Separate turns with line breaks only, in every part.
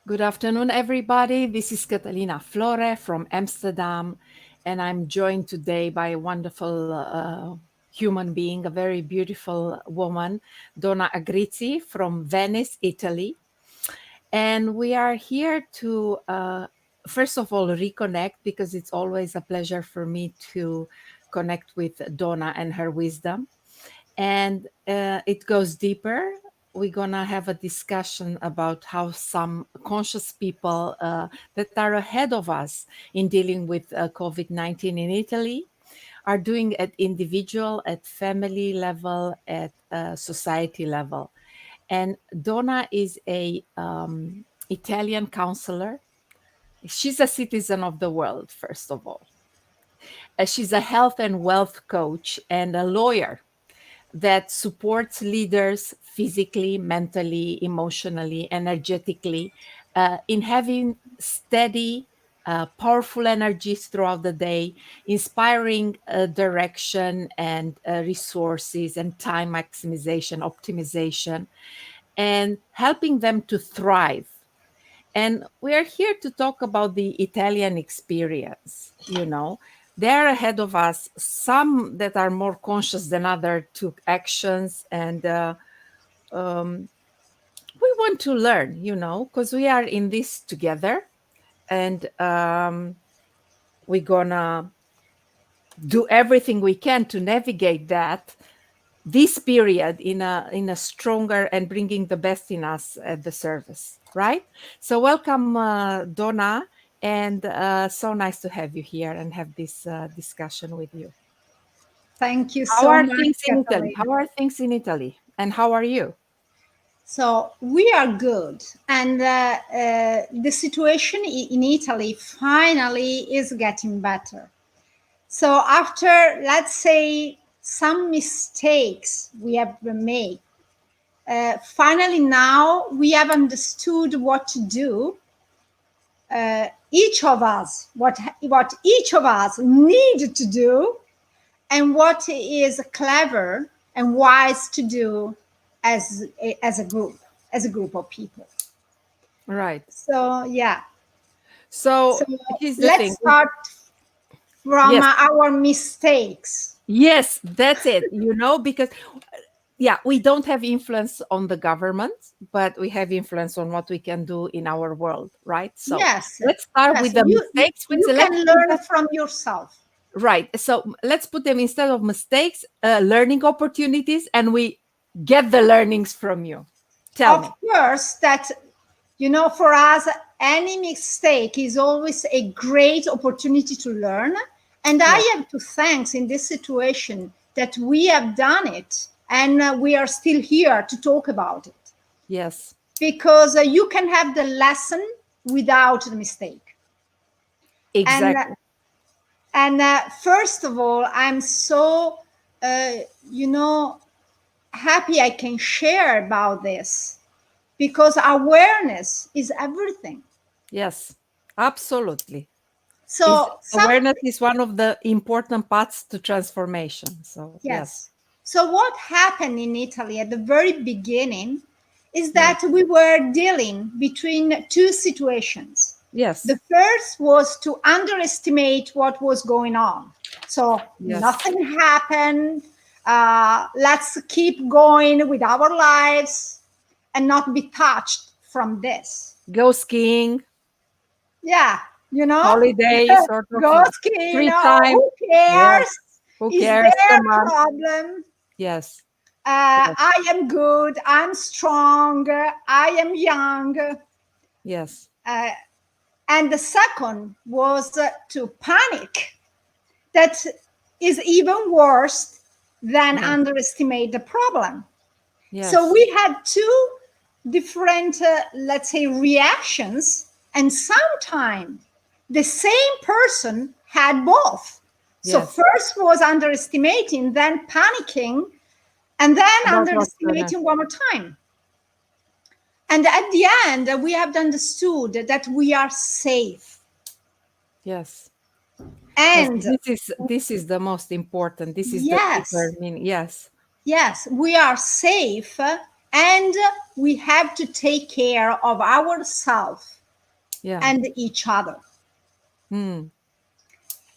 Good afternoon, everybody. This is Catalina Flore from Amsterdam, and I'm joined today by a wonderful human being, a very beautiful woman, Donna Agrizzi from Venice, Italy. And we are here to, first of all, reconnect because it's always a pleasure for me to connect with Donna and her wisdom. And it goes deeper. We're gonna have a discussion about how some conscious people that are ahead of us in dealing with COVID-19 in Italy are doing at individual, at family level, at society level. And Donna is a Italian counselor. She's a citizen of the world, first of all. She's a health and wealth coach and a lawyer that supports leaders physically, mentally, emotionally, energetically, in having steady, powerful energies throughout the day, inspiring direction and resources and time maximization, optimization, and helping them to thrive. And we are here to talk about the Italian experience. They're ahead of us. Some that are more conscious than others took actions, and we want to learn, because we are in this together, and we're gonna do everything we can to navigate this period in a stronger and bringing the best in us at the service, right? So welcome, Donna, and so nice to have you here and have this discussion with you.
Thank you
How
so
are
much,
things in Italy?
Catalina.
How are things in Italy? And how are you?
So we are good, and the situation in Italy finally is getting better. So after, let's say, some mistakes we have made, finally now we have understood what to do. Each of us, what each of us need to do, and what is clever and wise to do as a group of people.
Right.
So yeah,
So
so
here's the
let's
thing.
start from
Yes,
our mistakes.
yes, that's it. Because yeah, we don't have influence on the government, but we have influence on what we can do in our world, right? So
Yes,
let's start
yes,
with the
you
mistakes.
you
Let's
can
put
learn
them
from yourself.
right. So let's put them instead of mistakes, learning opportunities, and we get the learnings from you. Tell
Of
me.
course, that for us, any mistake is always a great opportunity to learn. And I
Yes,
have to thanks in this situation that we have done it, and we are still here to talk about it,
yes,
because you can have the lesson without the mistake. And
exactly.
first of all, I'm so uh, you know happy I can share about this, because awareness is everything.
Yes, absolutely. Is
So some
awareness is one of the important paths to transformation. So yes,
Yes. So what happened in Italy at the very beginning is
yes,
that we were dealing between two situations.
yes,
The first was to underestimate what was going on. So
yes.
nothing happened. Let's keep going with our lives and not be touched from this.
Go skiing,
Yeah, you know,
holiday, sort of
go skiing.
free
Oh,
time.
who
Yes.
cares?
Who
Is
cares?
their
Come on.
problem.
Yes. Yes.
I am good, I'm strong, I am young.
Yes.
Uh, and the second was to panic. That is even worse than
Yes.
underestimate the problem. So
Yes.
we had two different, let's say, reactions, and sometimes the same person had both. So
Yes.
first was underestimating, then panicking, and then
About what's gonna.
underestimating one more time. And at the end, we have understood that we are safe.
Yes. Yes.
And
This is the most important. This is the deeper
yes,
meaning. Yes.
yes, we are safe and we have to take care of ourselves
Yeah.
and each other.
Mm.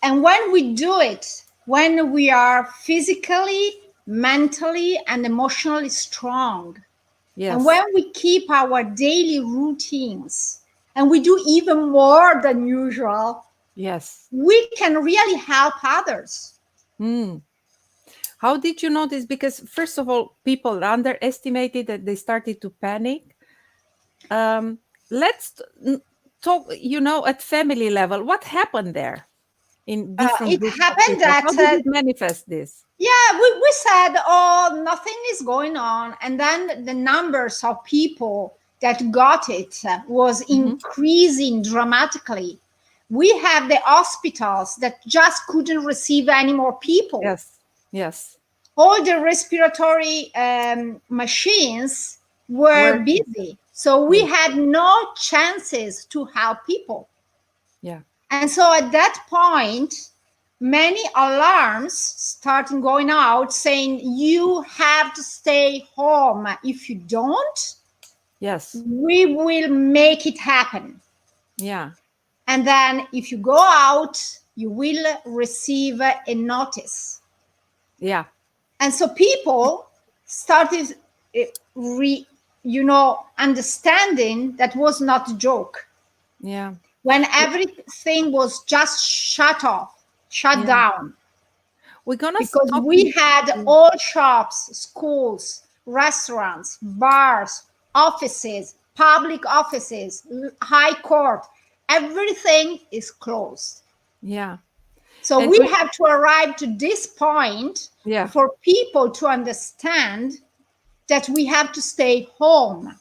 And when we do it, when we are physically, mentally, and emotionally strong,
Yes.
and when we keep our daily routines, and we do even more than usual,
Yes.
we can really help others.
Mm. How did you notice? Because first of all, people underestimated that they started to panic. Let's talk, at family level. What happened there in different
It
groups of
happened
people?
that
How did it manifest this?
yeah, we said, oh, nothing is going on. And then the numbers of people that got it was increasing dramatically. We have the hospitals that just couldn't receive any more people.
Yes. Yes.
All the respiratory machines were
Where?
busy. So we
Yeah.
had no chances to help people.
Yeah.
And so at that point, many alarms started going out saying, you have to stay home. If you don't,
Yes.
we will make it happen.
Yeah.
And then if you go out, you will receive a notice.
Yeah.
And so people started, understanding that was not a joke.
Yeah.
When everything was just shut
Yeah.
down,
We're gonna
because
talk.
we had all shops, schools, restaurants, bars, offices, public offices, high court, everything is closed.
Yeah.
So
And
we have to arrive to this point
yeah.
for people to understand that we have to stay home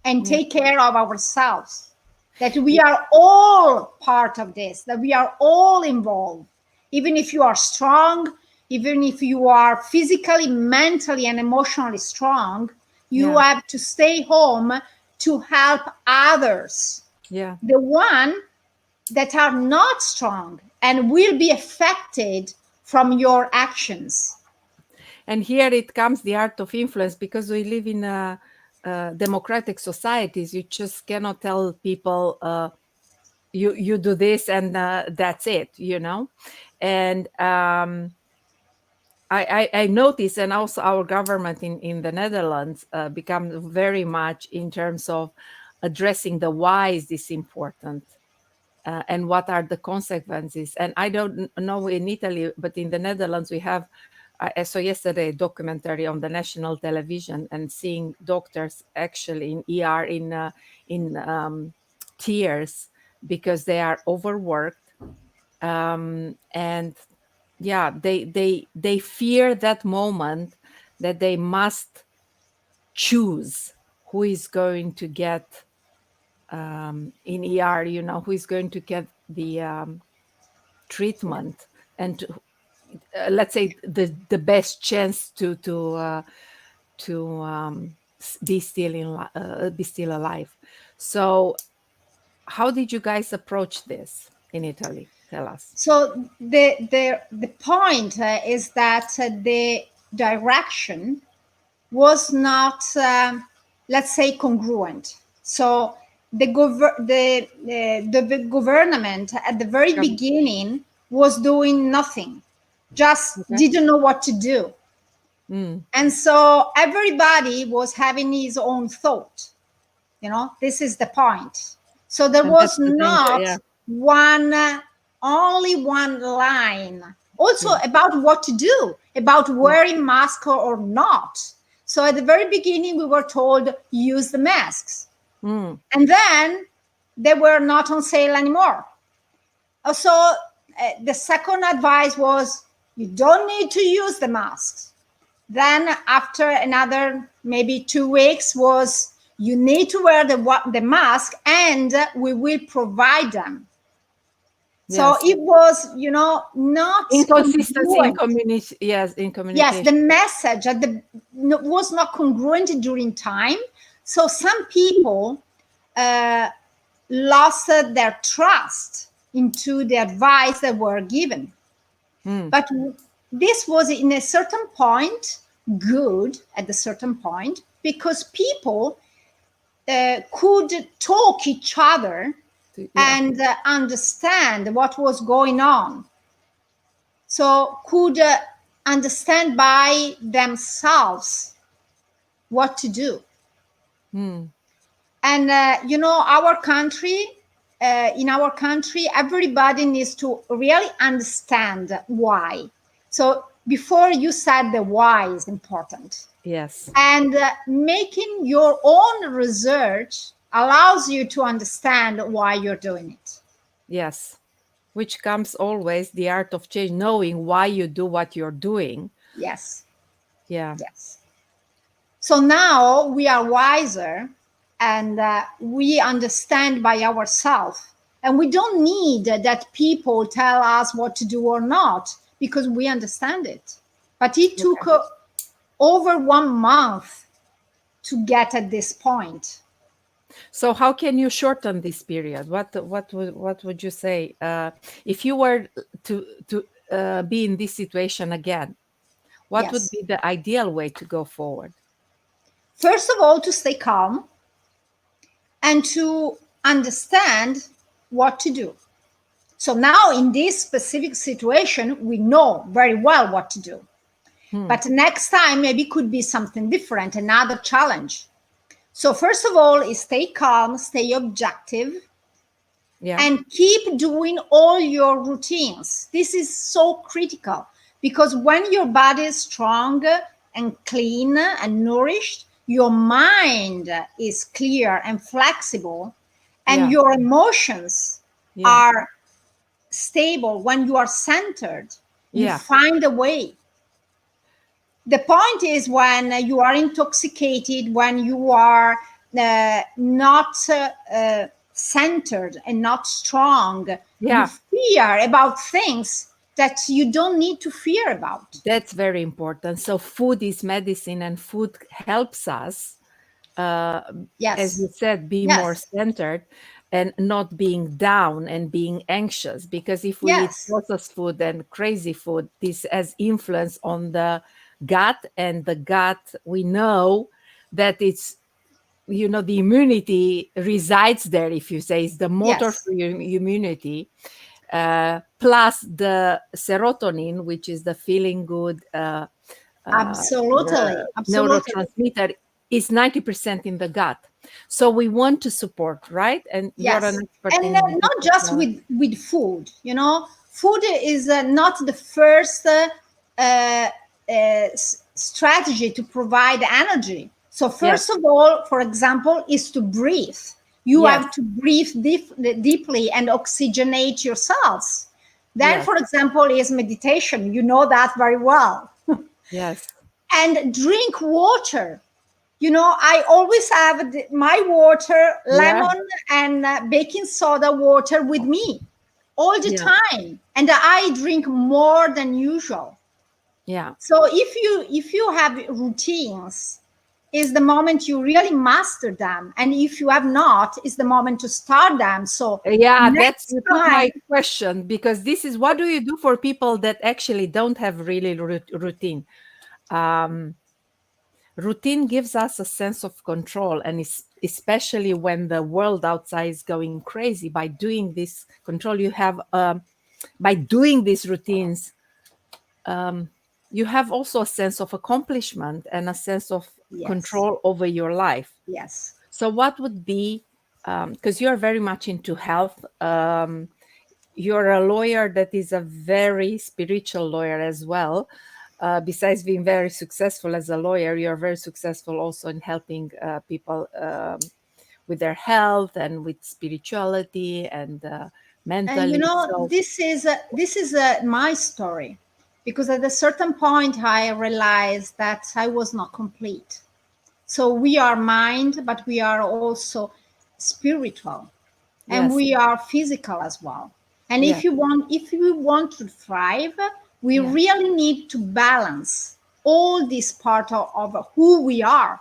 and
Yeah.
take care of ourselves, that we are all part of this, that we are all involved. Even if you are strong, even if you are physically, mentally, and emotionally strong, you
Yeah.
have to stay home to help others,
Yeah.
the one that are not strong and will be affected from your actions.
And here it comes the art of influence, because we live in democratic societies. You just cannot tell people you do this and that's it, And I notice, and also our government in the Netherlands become very much in terms of addressing the why is this important. And what are the consequences? And I don't know in Italy, but in the Netherlands, we have, I saw yesterday a documentary on the national television, and seeing doctors actually in ER in tears because they are overworked. And yeah, they fear that moment that they must choose who is going to get in ER, who is going to get the treatment, and let's say the best chance to be still alive. So, how did you guys approach this in Italy? Tell us.
So the point is that the direction was not, let's say, congruent. So the government at the very beginning was doing nothing, just
Okay.
didn't know what to do. And so everybody was having his own thought. This is the point. So there
And
was
that's the danger,
not
yeah.
only one line also about what to do, about wearing mask or not. So at the very beginning, we were told, use the masks. And then they were not on sale anymore. So the second advice was, you don't need to use the masks. Then after another maybe 2 weeks was, you need to wear the mask, and we will provide them. So
Yes.
it was, not
Inconsistency in
congruent.
in
Yes,
communication.
the message was not congruent during time. So some people lost their trust into the advice that were given. But this was in a certain point good, at a certain point, because people could talk each other
Yeah.
and understand what was going on. So could understand by themselves what to do.
Hmm.
And you know, our country, in our country, everybody needs to really understand why. So before you said the why is important.
Yes.
And making your own research allows you to understand why you're doing it.
Yes. Which comes always the art of change, knowing why you do what you're doing.
Yes,
Yeah.
yes. So now we are wiser and we understand by ourselves. And we don't need that people tell us what to do or not because we understand it. But it took
Okay.
over 1 month to get at this point.
So how can you shorten this period? What would you say if you were to be in this situation again? What would
Yes.
be the ideal way to go forward?
First of all, to stay calm and to understand what to do. So now in this specific situation, we know very well what to do. But next time maybe could be something different, another challenge. So first of all is stay calm, stay objective,
Yeah.
and keep doing all your routines. This is so critical because when your body is strong and clean and nourished, your mind is clear and flexible, and
Yeah.
your emotions
Yeah.
are stable. When you are centered, you
Yeah.
find a way. The point is when you are intoxicated, when you are not centered and not strong, you
Yeah.
fear about things that you don't need to fear about.
That's very important. So food is medicine, and food helps us, as you
Yes,
said, be more
yes,
centered and not being down and being anxious. Because if we eat
yes,
processed food and crazy food, this has influence on the gut, and the gut, we know that it's, the immunity resides there. If you say it's the motor
yes,
for your immunity, plus the serotonin, which is the feeling good
absolutely, absolutely.
neurotransmitter, is 90% in the gut. So we want to support, right? And you're an
Yes,
expert
and
in this
not
as
just
well.
with food. You know, food is not the first strategy to provide energy. So
Yes,
first of all, for example, is to breathe. You
yes,
have to breathe deeply and oxygenate your cells. Then,
yes,
for example, is meditation. You know that very well.
yes,
And drink water. You know, I always have my water,
yeah,
lemon and baking soda water with me all the
yeah,
time, and I drink more than usual.
yeah.
So if you have routines, is the moment you really master them, and if you have not, is the moment to start them. So
Yeah, that's,
next
you took
time,
my question, because this is, what do you do for people that actually don't have really routine? Um, Routine gives us a sense of control, and especially when the world outside is going crazy. By doing this control, you have by doing these routines, you have also a sense of accomplishment and a sense of
yes,
control over your life.
yes,
So what would be, because you're very much into health, you're a lawyer that is a very spiritual lawyer as well. Besides being very successful as a lawyer, you're very successful also in helping people with their health and with spirituality and
and you
mentally.
know,
So
this is my story, because at a certain point I realized that I was not complete. So we are mind, but we are also spiritual, and
yes,
we are physical as well. And
yes,
if we want to thrive, we
yeah.
really need to balance all this part of who we are.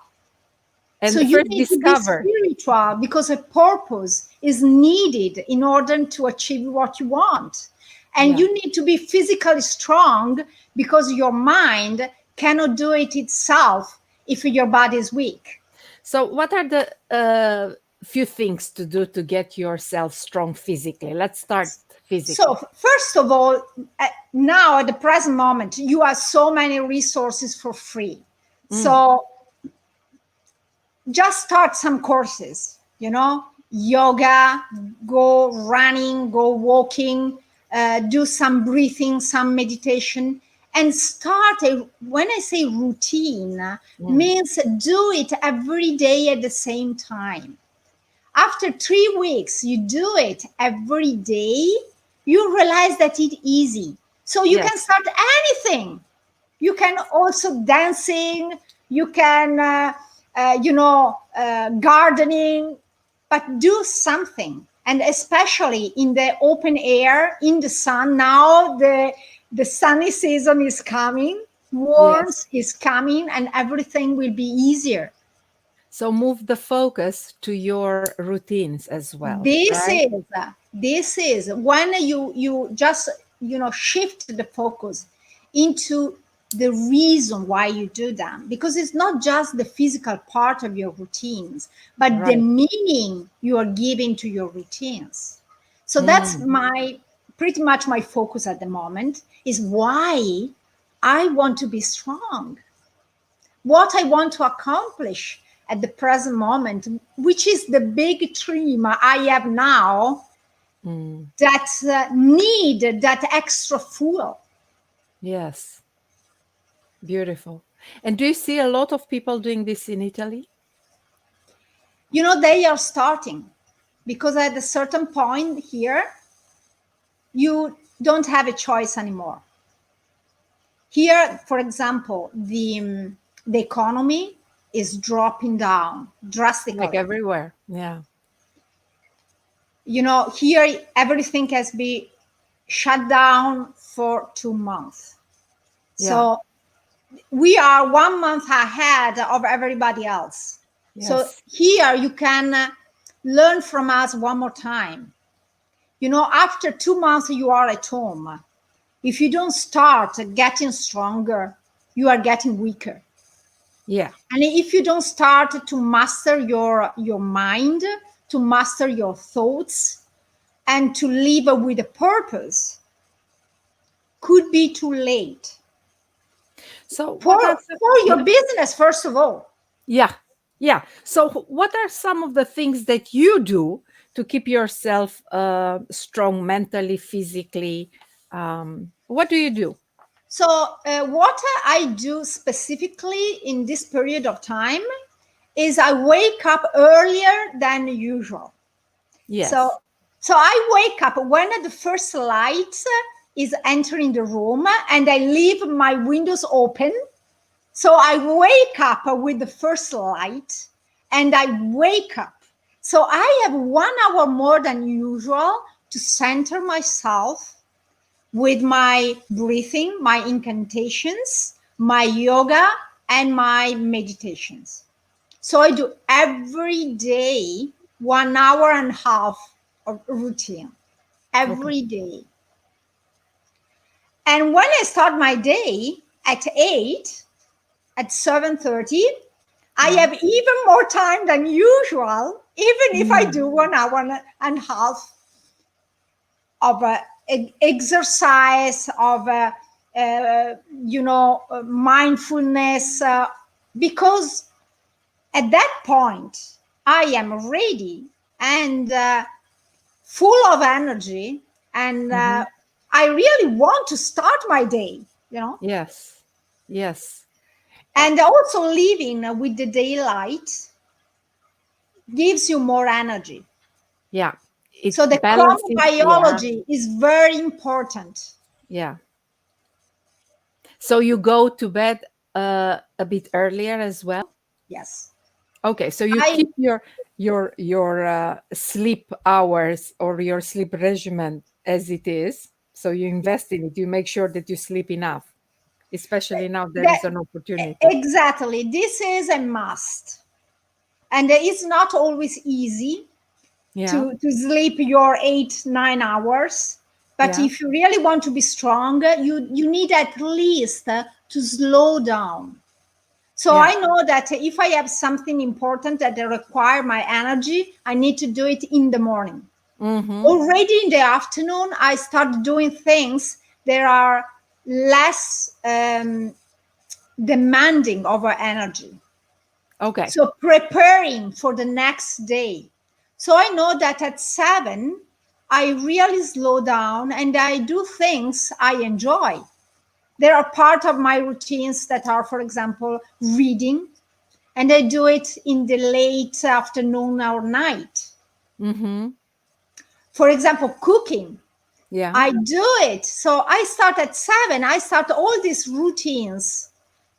So
And
you
first
need to be
discover.
spiritual because a purpose is needed in order to achieve what you want. And
Yeah,
you need to be physically strong because your mind cannot do it itself. if your body is weak.
So, what are the few things to do to get yourself strong physically? Let's start physically.
So, first of all, now at the present moment, you have so many resources for free. So, just start some courses, yoga, go running, go walking, do some breathing, some meditation, and start when I say routine, means do it every day at the same time. After 3 weeks, you do it every day, you realize that it's easy. So you can start anything. You can also dancing, you can, gardening, but do something. And especially in the open air, in the sun. Now the sunny season is coming, warmth is coming, and everything will be easier.
So move the focus to your routines as well.
This is when you just shift the focus into the reason why you do them, because it's not just the physical part of your routines, but the meaning you are giving to your routines. So that's pretty much my focus at the moment, is why I want to be strong, what I want to accomplish at the present moment, which is the big dream I have now, that need that extra fuel.
Yes. Beautiful. And do you see a lot of people doing this in Italy?
They are starting, because at a certain point here, you don't have a choice anymore. Here, for example, the economy is dropping down drastically.
Like everywhere. Yeah.
Here everything has been shut down for 2 months. Yeah. So we are 1 month ahead of everybody else. Yes. So here you can learn from us one more time. After 2 months you are at home. If you don't start getting stronger, you are getting weaker.
Yeah.
And if you don't start to master your mind, to master your thoughts, and to live with a purpose, could be too late.
So
for your business, first of all.
Yeah. So what are some of the things that you do to keep yourself strong mentally, physically? What do you do?
So what I do specifically in this period of time is I wake up earlier than usual.
Yes.
So I wake up when the first light is entering the room, and I leave my windows open. So I wake up with the first light, and I wake up. So I have 1 hour more than usual to center myself with my breathing, my incantations, my yoga, and my meditations. So I do every day 1 hour and a half of routine, every day. And when I start my day at 8, at 7:30, I have even more time than usual, even if I do 1 hour and a half of exercise, of mindfulness, because at that point I am ready and full of energy, and I really want to start my day.
Yes.
And also living with the daylight gives you more energy.
Yeah.
So the chronobiology is very important.
Yeah. So you go to bed a bit earlier as well?
Yes.
Okay, so you keep your sleep hours or your sleep regimen as it is. So you invest in it. You make sure that you sleep enough, especially now there is an opportunity.
Exactly. This is a must. And it's not always easy to sleep your 8-9 hours. But if you really want to be strong, you need at least to slow down. So
Yeah.
I know that if I have something important that require my energy, I need to do it in the morning.
Mm-hmm.
Already in the afternoon, I start doing things that are less demanding of our energy.
Okay.
So preparing for the next day. So I know that at 7, I really slow down and I do things I enjoy. There are part of my routines that are, for example, reading, and I do it in the late afternoon or night.
Mm-hmm.
For example, cooking.
Yeah.
I do it. So I start at 7. I start all these routines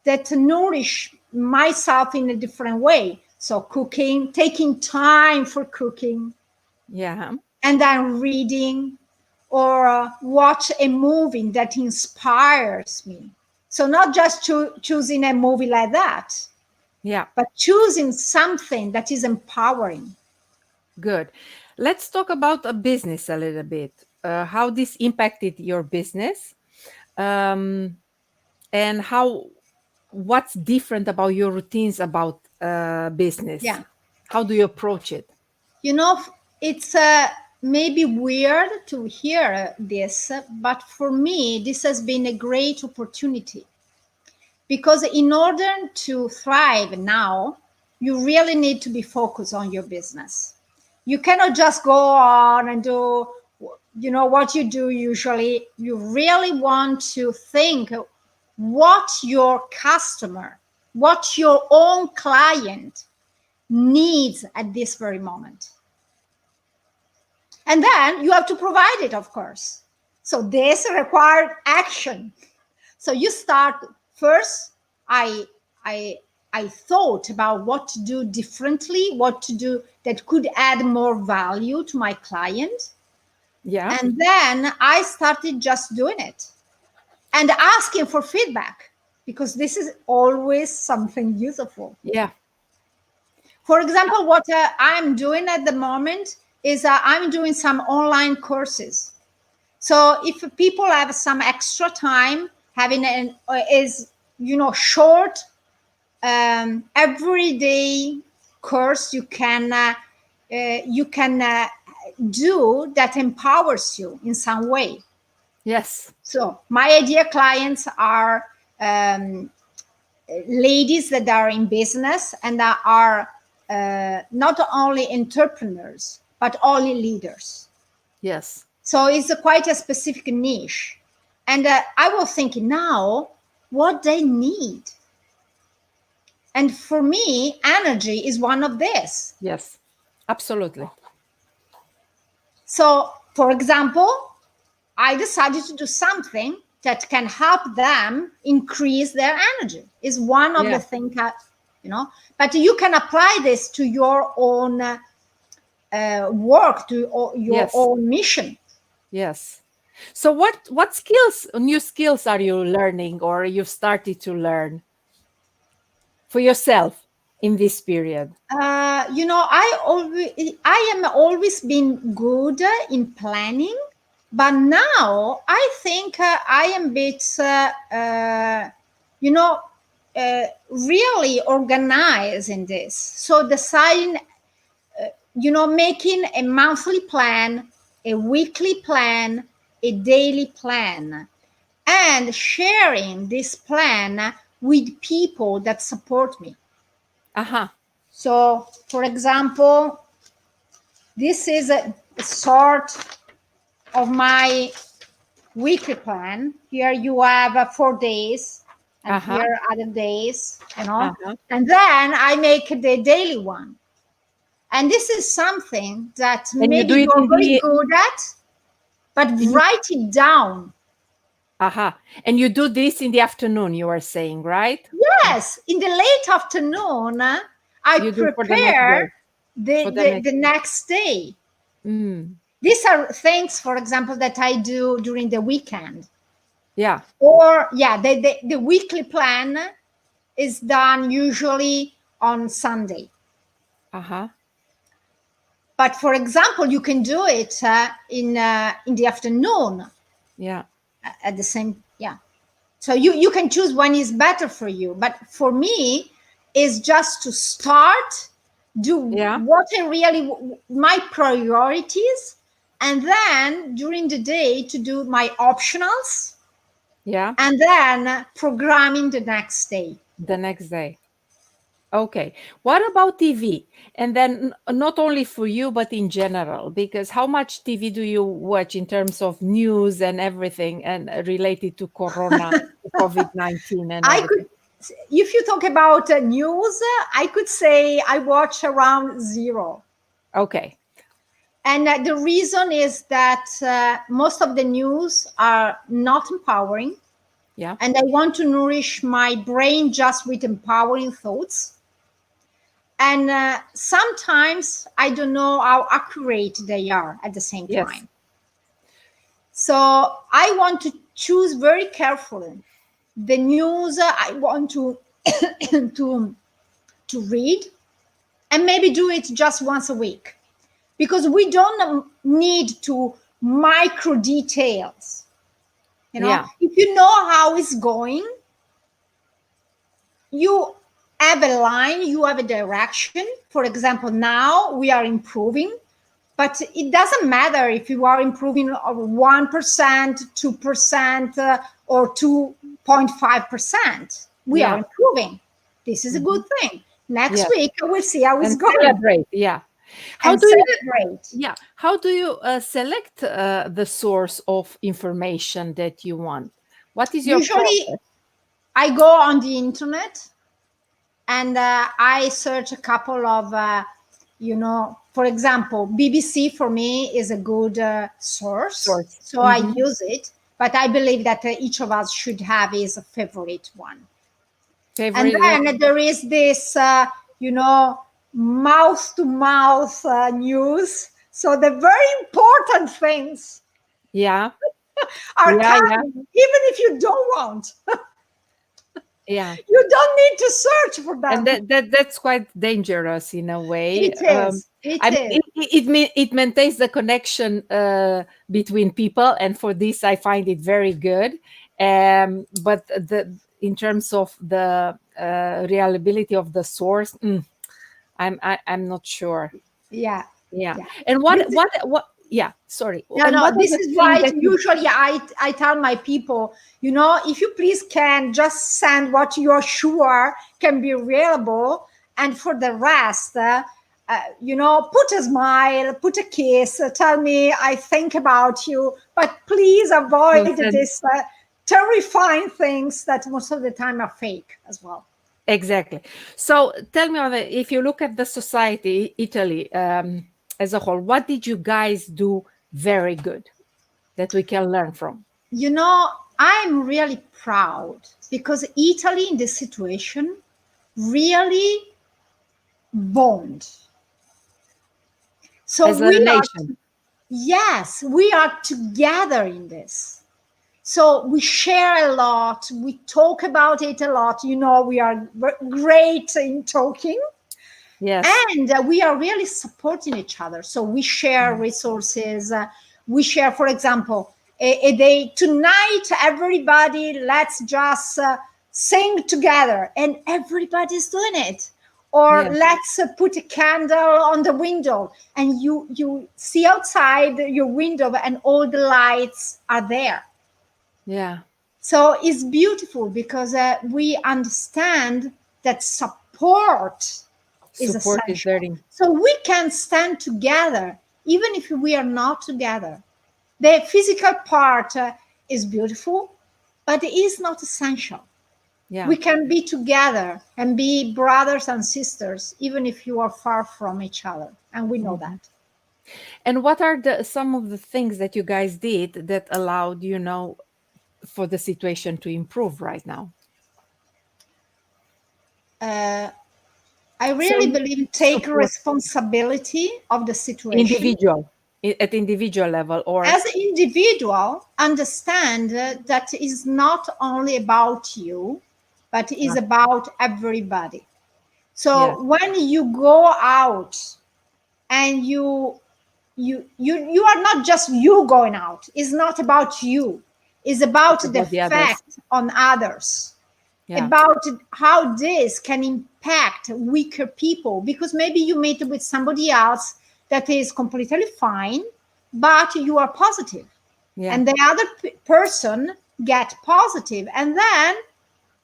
that nourish myself in a different way. So cooking, taking time for cooking,
Yeah.
and then reading or watch a movie that inspires me. So not just choosing a movie like that,
Yeah.
but choosing something that is empowering.
Good. Let's talk about a business a little bit. How this impacted your business, um, and what's different about your routines about business?
Yeah.
How do you approach it?
You know, it's maybe weird to hear this, but for me, this has been a great opportunity because in order to thrive now, you really need to be focused on your business. You cannot just go on and do, what you do usually. You really want to think what your customer, what your own client needs at this very moment. And then you have to provide it, of course. So this required action. So you start first. I I I thought about what to do differently, what to do that could add more value to my client.
Yeah.
And then I started just doing it and asking for feedback because this is always something useful.
Yeah.
For example, what I'm doing at the moment is I'm doing some online courses. So if people have some extra time, having an is short everyday course you can do that empowers you in some way.
Yes.
So my ideal clients are ladies that are in business and that are not only entrepreneurs but only leaders.
Yes.
So it's quite a specific niche. And I was thinking now what they need. And for me, energy is one of this.
Yes. Absolutely.
So, for example, I decided to do something that can help them increase their energy. Is one of
Yeah.
the things, But you can apply this to your own work, to your
Yes.
own mission.
Yes. So what skills, new skills are you learning or you've started to learn for yourself in this period?
I am always been good in planning, but now I think I am a bit, really organized in this. So deciding, making a monthly plan, a weekly plan, a daily plan, and sharing this plan with people that support me.
Uh-huh.
So, for example, this is a sort of my weekly plan. Here you have 4 days, and
Uh-huh.
here other days,
Uh-huh.
And then I make the daily one. And this is something that
And you
maybe
do it
you're
in
very
the
good at, but
in,
write it down.
uh-huh. And you do this in the afternoon, you are saying, right?
Yes, in the late afternoon, I
You do for the next day.
prepare
For the next
the next day.
Mm.
These are things, for example, that I do during the weekend.
Yeah.
Or, yeah, the weekly plan is done usually on Sunday.
Uh-huh.
But for example, you can do it in the afternoon
Yeah.
at the same, yeah. So you can choose when is better for you. But for me, is just to start, do
Yeah.
what I really, my priorities, and then during the day to do my optionals,
Yeah.
and then programming the next day.
The next day. Okay. What about TV? And then not only for you, but in general, because how much TV do you watch in terms of news and everything and related to Corona, COVID-19 and
I
everything?
could, if you talk about news, I could say I watch around zero.
Okay.
And the reason is that most of the news are not empowering.
Yeah.
And I want to nourish my brain just with empowering thoughts. And sometimes I don't know how accurate they are at the same
Yes.
time. So I want to choose very carefully the news I want to to read, and maybe do it just once a week, because we don't need to micro details. You know,
Yeah.
if you know how it's going, you have a line, you have a direction. For example, now we are improving, but it doesn't matter if you are improving of 1%, 2%, or 2.5%. We are
Yeah.
improving. This is a
Mhm.
good thing. Next
Yes.
week, we'll see how it's
And
going,
celebrate. Yeah. How
and
do you
celebrate.
Yeah. How do you select the source of information that you want? What is your
Usually,
process?
I go on the internet and I search a couple of, for example, BBC for me is a good source,
Source.
so I
Hmm.
use it. But I believe that each of us should have his favorite one. And
Favorite one?
then there is this, mouth to mouth news. So the very important things
Yeah.
are
Yeah. Yeah.
coming, even if you don't want.
Yeah.
You don't need to search for
And
them.
that's quite dangerous in a way.
It is. It
I mean,
is.
it maintains the connection between people, and for this, I find it very good. But in terms of the reliability of the source, I'm not sure.
Yeah.
Yeah.
Yeah.
And
This is,
what? Yeah. Sorry.
no,
And
no,
what are
this
the
is
things
why
that you?
usually I tell my people, if you please can just send what you're sure can be reliable. And for the rest, put a smile, put a kiss, tell me I think about you, but please
Don't
avoid
send
this terrifying things that most of the time are fake as well.
Exactly. So tell me, if you look at the society, Italy as a whole, what did you guys do very good that we can learn from?
I'm really proud because Italy in this situation really bond. So
As a
we are,
nation?
yes, we are together in this. So we share a lot. We talk about it a lot. We are great in talking,
Yes.
and we are really supporting each other. So we share
Mhm.
resources. We share, for example, a day tonight, everybody, let's just sing together, and everybody's doing it. Or
Yes.
let's put a candle on the window, and you see outside your window, and all the lights are there.
Yeah.
So it's beautiful because we understand that support is
Support is
essential.
very.
So we can stand together even if we are not together. The physical part is beautiful, but it is not essential.
Yeah.
We can be together and be brothers and sisters even if you are far from each other. And we know
Mhm.
that.
And what are some of the things that you guys did that allowed, for the situation to improve right now?
Uh, I
So
really believe take
support
responsibility of the situation.
individual at individual level, or
As an individual, understand that is not only about you, but is
yeah,
about everybody.
yes,
So when you go out and you are not just you going out, it's not about you, is about the
About the others.
effect on others,
Yeah.
about how this can impact weaker people, because maybe you meet with somebody else that is completely fine, but you are positive,
Yeah.
and the other person get positive, and then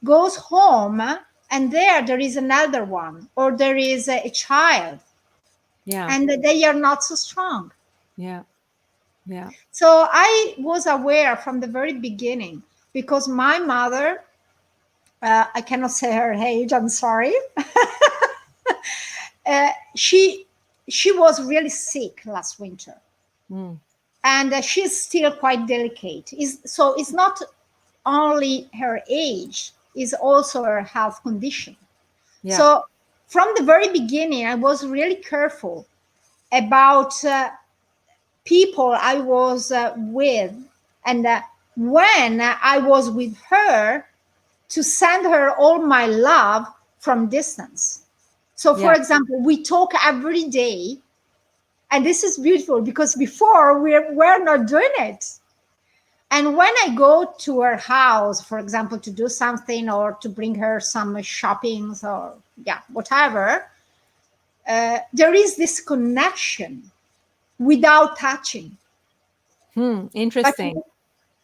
goes home, and there is another one, or there is a child,
Yeah.
and they are not so strong.
Yeah. Yeah.
So I was aware from the very beginning, because my mother, I cannot say her age, I'm sorry. She was really sick last winter,
Mm.
and she's still quite delicate. So it's not only her age, it's also her health condition.
Yeah.
So from the very beginning, I was really careful about people I was with, and when I was with her, to send her all my love from distance. So, for
Yeah.
example, we talk every day, and this is beautiful because before we're not doing it. And when I go to her house, for example, to do something or to bring her some shoppings or whatever, there is this connection without touching. But
Interesting.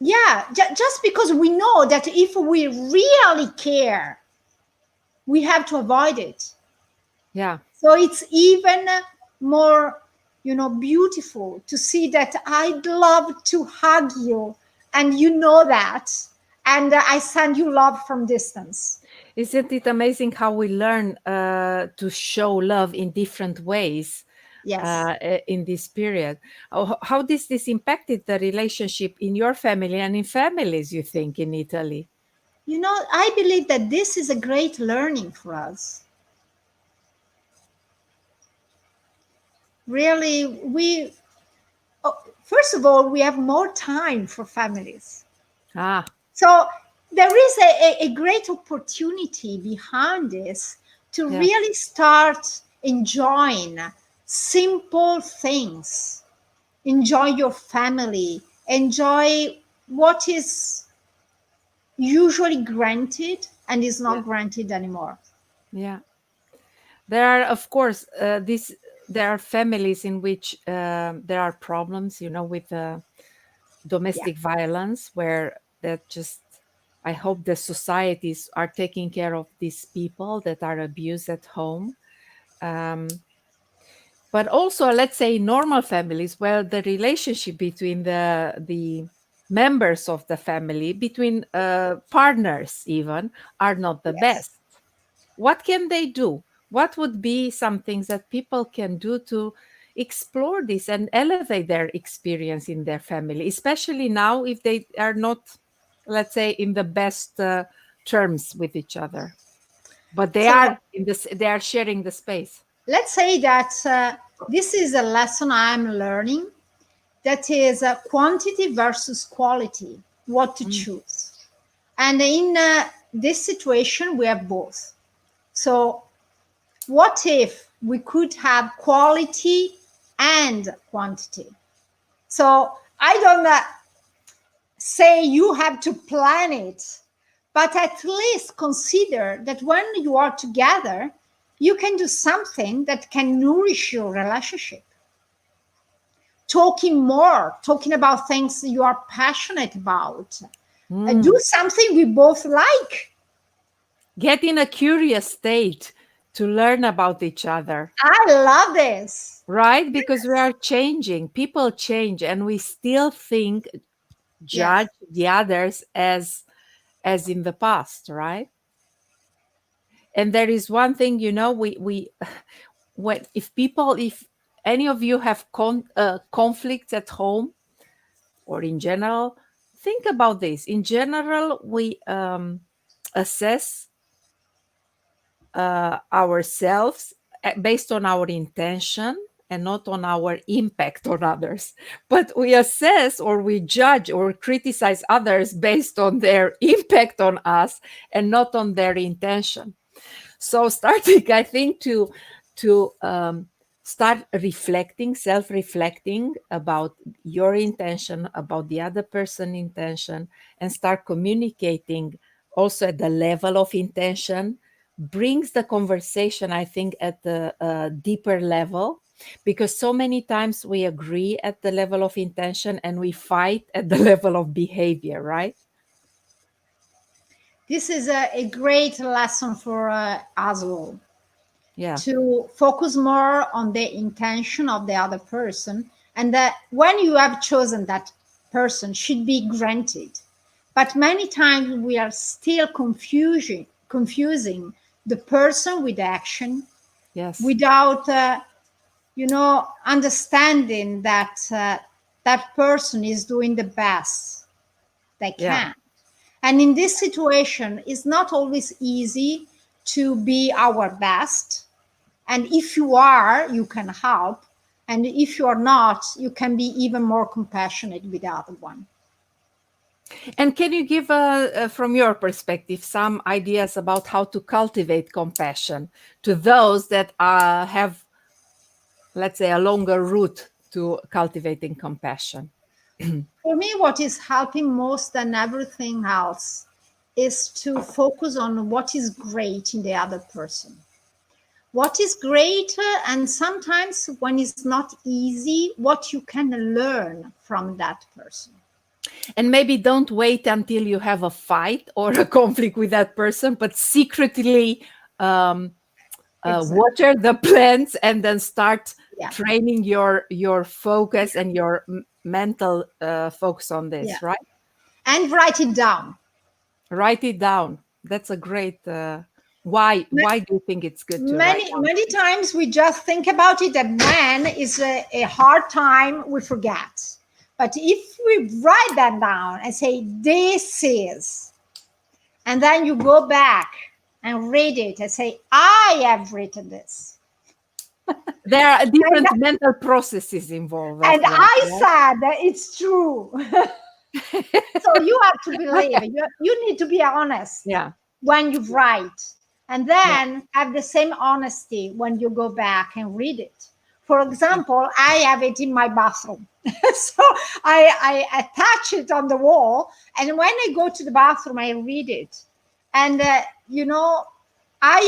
just because we know that if we really care, we have to avoid it.
Yeah.
So it's even more, beautiful to see that I'd love to hug you, and you know that, and I send you love from distance.
Isn't it amazing how we learn to show love in different ways
Yes.
in this period? How does this impacted the relationship in your family and in families, you think, in Italy?
I believe that this is a great learning for us. Really, first of all, we have more time for families.
Ah,
So there is a great opportunity behind this to
yeah,
really start enjoying simple things. Enjoy your family, enjoy what is usually granted and is
yeah,
not granted anymore.
yeah. There are, of course, there are families in which there are problems, with
Yeah.
domestic violence, where that just, I hope the societies are taking care of these people that are abused at home. Um, but also, let's say, normal families where the relationship between the members of the family, between partners even, are not the
Yes.
best. What can they do? What would be some things that people can do to explore this and elevate their experience in their family, especially now if they are not, let's say, in the best terms with each other, but they
So
are they are sharing the space.
let's say that this is a lesson I'm learning, that is quantity versus quality, what to
Mm.
choose. And in this situation, we have both. So, what if we could have quality and quantity? So, I don't say you have to plan it, but at least consider that when you are together, you can do something that can nourish your relationship. Talking more, talking about things you are passionate about. Do
Mm.
something we both like.
Get in a curious state to learn about each other,
I love this.
right? Because we are changing, people change, and we still think,
Yes.
judge the others as in the past, right? And there is one thing, we when if any of you have conflicts at home or in general, think about this. In general, we assess ourselves based on our intention and not on our impact on others. But we assess or we judge or criticize others based on their impact on us and not on their intention. So starting, I think, to start reflecting, self-reflecting about your intention, about the other person intention, and start communicating also at the level of intention, brings the conversation, I think, at the deeper level, because so many times we agree at the level of intention and we fight at the level of behavior, right?
This is a great lesson for us all,
Yeah.
to focus more on the intention of the other person, and that when you have chosen that person should be granted. But many times we are still confusing the person with action,
Yes.
without understanding that that person is doing the best they
Yeah.
can. And in this situation, it's not always easy to be our best. And if you are, you can help. And if you are not, you can be even more compassionate with the other one.
And can you give, from your perspective, some ideas about how to cultivate compassion to those that have, let's say, a longer route to cultivating compassion?
For me, what is helping most than everything else is to focus on what is great in the other person. What is great, and sometimes when it's not easy, what you can learn from that person.
And maybe don't wait until you have a fight or a conflict with that person, but secretly
Exactly.
water the plants and then start
Yeah.
training your focus and your mental focus on
Yeah.
this, right?
And write it down.
Write it down. That's a great why do you think it's good to write down?
Many times we just think about it, and when is a hard time, we forget. But if we write that down and say, this is, and then you go back and read it and say, I have written this.
There are different mental processes involved as
And
well,
I
right?
said that it's true. So you have to believe. You need to be honest
Yeah.
when you write, and
Yeah.
then have the same honesty when you go back and read it. For example, I have it in my bathroom. So I attach it on the wall, and when I go to the bathroom, I read it. And I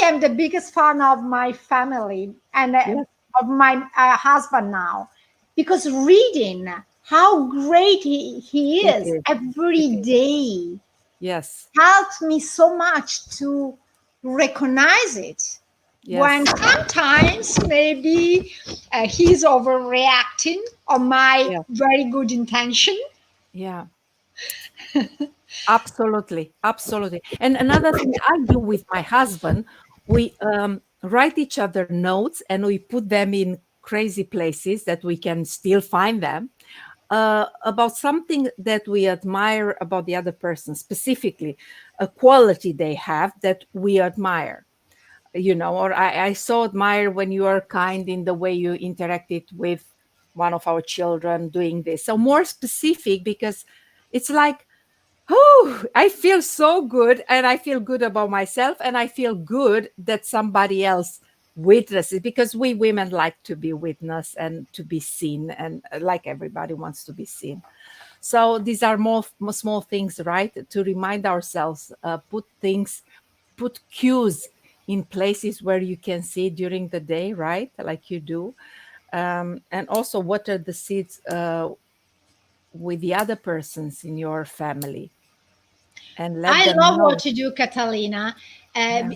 am the biggest fan of my family and
Yes,
of my husband now, because reading how great he
it
is
is. It
every
is.
day
Yes.
helped me so much to recognize it. When
Yes.
sometimes maybe he's overreacting on my
Yeah.
very good intention.
Yeah. Absolutely. Absolutely. And another thing I do with my husband, we write each other notes and we put them in crazy places that we can still find them, about something that we admire about the other person, specifically a quality they have that we admire. Or I so admire when you are kind in the way you interacted with one of our children doing this. So more specific, because it's like, oh, I feel so good, and I feel good about myself, and I feel good that somebody else witnesses, because we women like to be witnessed and to be seen, and like everybody wants to be seen. So these are more small things, right? To remind ourselves, put cues in places where you can see during the day, right? Like you do. And also water the seeds with the other persons in your family and let
I
them
love
know.
what you do, Catalina.
Yeah.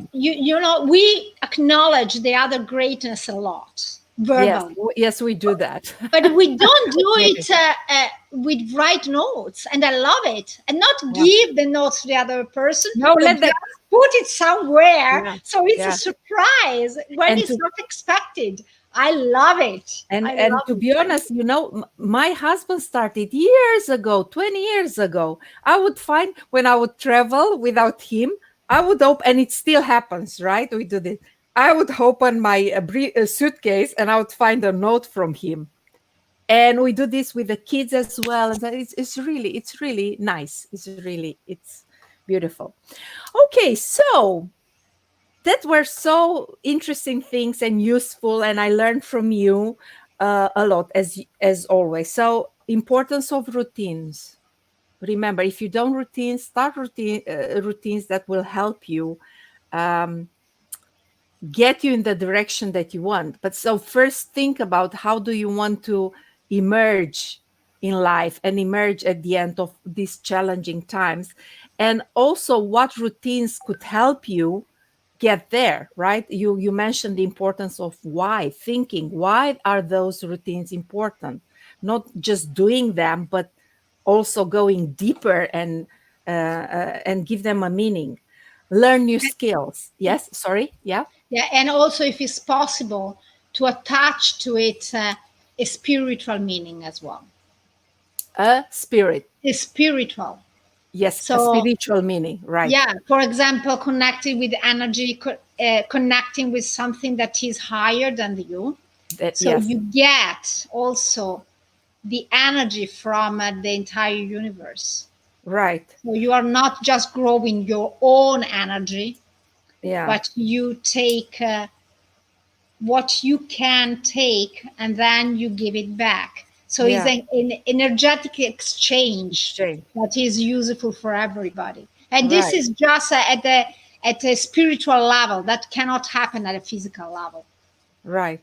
We acknowledge the other greatness a lot
Yes,
verbally,
yes, we do that.
but we don't do
Maybe.
it with write notes, and I love it. And not
Yeah.
give the notes to the other person,
No,
but
let
just
them.
put it somewhere
Yeah,
so it's a
yeah.
surprise when
And
it's
to
not expected. I love it.
and
I
and
love
to
it.
be honest, my husband started years ago, 20 years ago. I would find when I would travel without him, I would open, and it still happens, right? We do this. I would open my suitcase and I would find a note from him. And we do this with the kids as well. And so it's really nice. It's beautiful. Okay, so that were so interesting things and useful, and I learned from you a lot, as always. So, importance of routines. Remember, if you don't start routines that will help you um, get you in the direction that you want. But so first think about how do you want to emerge in life and emerge at the end of these challenging times, and also what routines could help you get there, right? You mentioned the importance of why, thinking why are those routines important, not just doing them, but also going deeper and give them a meaning. Learn new skills. Yes, sorry. Yeah.
Yeah, and also if it's possible to attach to it a spiritual meaning as well.
A spirit.
A spiritual.
Yes, a
So
spiritual meaning, right?
yeah, for example, connecting with energy, connecting with something that is higher than you.
That,
So
yes,
you get also the energy from the entire universe.
right.
So you are not just growing your own energy,
Yeah,
but you take what you can take and then you give it back. So it's
yeah.
an energetic exchange
Exchange.
that is useful for everybody. And this
Right,
is just at a spiritual level that cannot happen at a physical level.
right.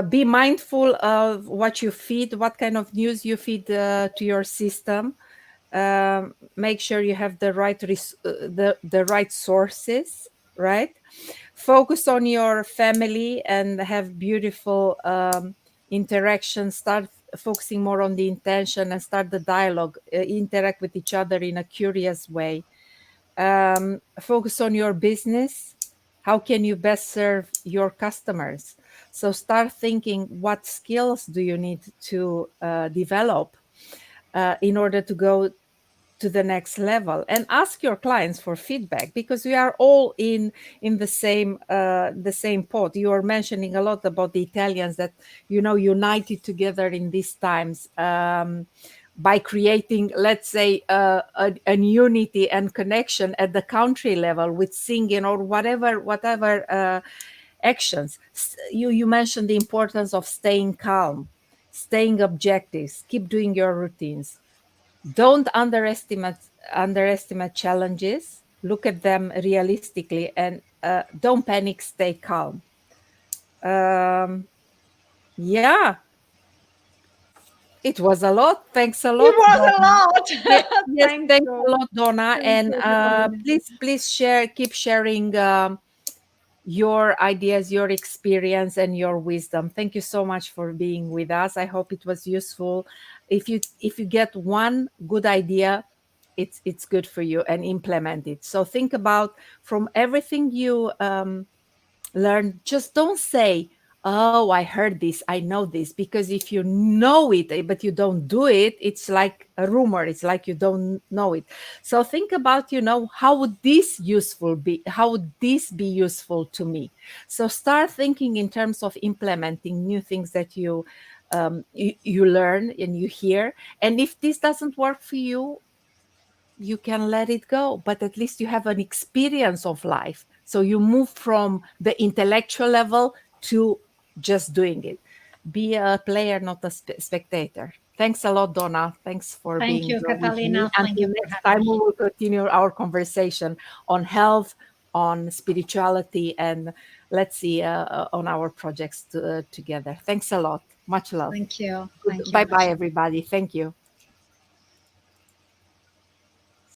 Be mindful of what you feed, what kind of news you feed to your system. Make sure you have the right the right sources, right? Focus on your family and have beautiful interactions. Start focusing more on the intention and start the dialogue. Interact with each other in a curious way. Focus on your business. How can you best serve your customers? So start thinking, what skills do you need to develop in order to go to the next level, and ask your clients for feedback, because we are all in the same pot. You are mentioning a lot about the Italians that united together in these times, by creating, let's say, an unity and connection at the country level with singing or whatever actions. You mentioned the importance of staying calm, staying objectives, keep doing your routines. Don't underestimate challenges. Look at them realistically, and don't panic. Stay calm. um, yeah, it was a lot. Thanks a
It
lot,
was a
Donna.
lot.
Yes,
Thank
thanks
you.
a lot, Donna.
Thank
And
you, Catalina.
please keep sharing your ideas, your experience, and your wisdom. Thank you so much for being with us. I hope it was useful. If you get one good idea, it's good for you, and implement it. So think about, from everything you learn, just don't say, oh, I heard this, I know this, because if you know it but you don't do it, it's like a rumor, it's like you don't know it. So think about, how would this be useful to me? So start thinking in terms of implementing new things that you learn and you hear. And if this doesn't work for you, you can let it go, but at least you have an experience of life. So you move from the intellectual level to just doing it. Be a player, not a spectator. Thanks a lot, Donna. Thanks for
Thank
being
you,
here with me.
Catalina. Thank
Until
you for
next
having
time,
me.
we will continue our conversation on health, on spirituality, and let's see, on our projects together. Thanks a lot. Much love.
Thank you.
Good.
Thank you.
Bye bye, everybody. Thank you.